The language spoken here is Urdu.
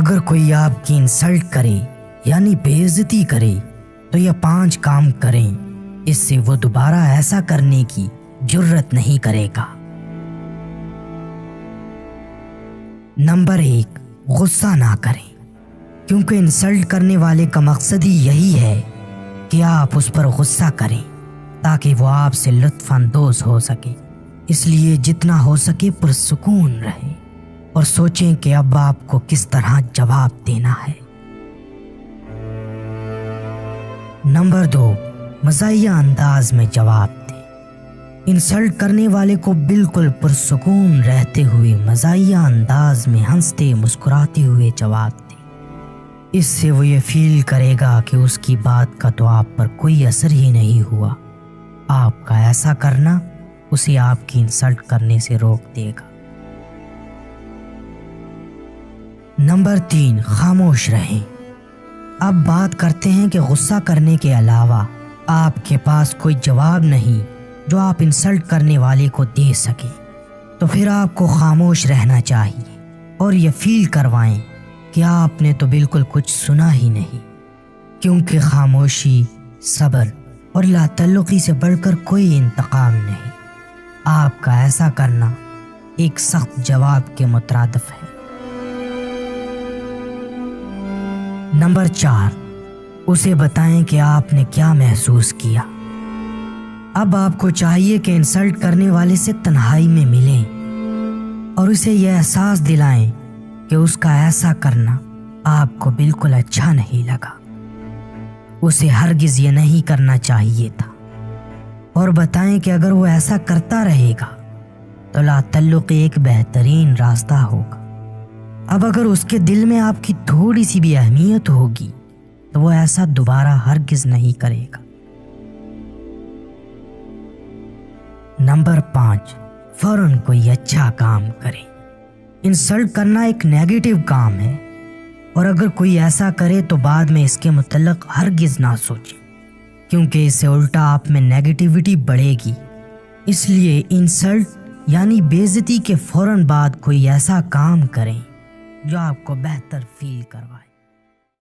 اگر کوئی آپ کی انسلٹ کرے یعنی بے عزتی کرے تو یہ 5 کام کریں، اس سے وہ دوبارہ ایسا کرنے کی جرت نہیں کرے گا۔ نمبر 1، غصہ نہ کریں، کیونکہ انسلٹ کرنے والے کا مقصد ہی یہی ہے کہ آپ اس پر غصہ کریں تاکہ وہ آپ سے لطف اندوز ہو سکے۔ اس لیے جتنا ہو سکے پرسکون رہیں اور سوچیں کہ اب آپ کو کس طرح جواب دینا ہے۔ نمبر 2، مزاحیہ انداز میں جواب دیں۔ انسلٹ کرنے والے کو بالکل پرسکون رہتے ہوئے مزاحیہ انداز میں ہنستے مسکراتے ہوئے جواب دیں۔ اس سے وہ یہ فیل کرے گا کہ اس کی بات کا تو آپ پر کوئی اثر ہی نہیں ہوا۔ آپ کا ایسا کرنا اسے آپ کی انسلٹ کرنے سے روک دے گا۔ نمبر 3، خاموش رہیں۔ اب بات کرتے ہیں کہ غصہ کرنے کے علاوہ آپ کے پاس کوئی جواب نہیں جو آپ انسلٹ کرنے والے کو دے سکیں، تو پھر آپ کو خاموش رہنا چاہیے اور یہ فیل کروائیں کہ آپ نے تو بالکل کچھ سنا ہی نہیں، کیونکہ خاموشی، صبر اور لا تعلقی سے بڑھ کر کوئی انتقام نہیں۔ آپ کا ایسا کرنا ایک سخت جواب کے مترادف ہے۔ نمبر 4، اسے بتائیں کہ آپ نے کیا محسوس کیا۔ اب آپ کو چاہیے کہ انسلٹ کرنے والے سے تنہائی میں ملیں اور اسے یہ احساس دلائیں کہ اس کا ایسا کرنا آپ کو بالکل اچھا نہیں لگا، اسے ہرگز یہ نہیں کرنا چاہیے تھا، اور بتائیں کہ اگر وہ ایسا کرتا رہے گا تو لا تعلق ایک بہترین راستہ ہوگا۔ اب اگر اس کے دل میں آپ کی تھوڑی سی بھی اہمیت ہوگی تو وہ ایسا دوبارہ ہرگز نہیں کرے گا۔ نمبر 5، فوراً کوئی اچھا کام کریں۔ انسلٹ کرنا ایک نیگیٹو کام ہے، اور اگر کوئی ایسا کرے تو بعد میں اس کے متعلق ہرگز نہ سوچیں، کیونکہ اس سے الٹا آپ میں نیگیٹیوٹی بڑھے گی۔ اس لیے انسلٹ یعنی بے عزتی کے فوراً بعد کوئی ایسا کام کریں جو آپ کو بہتر فیل کروائے۔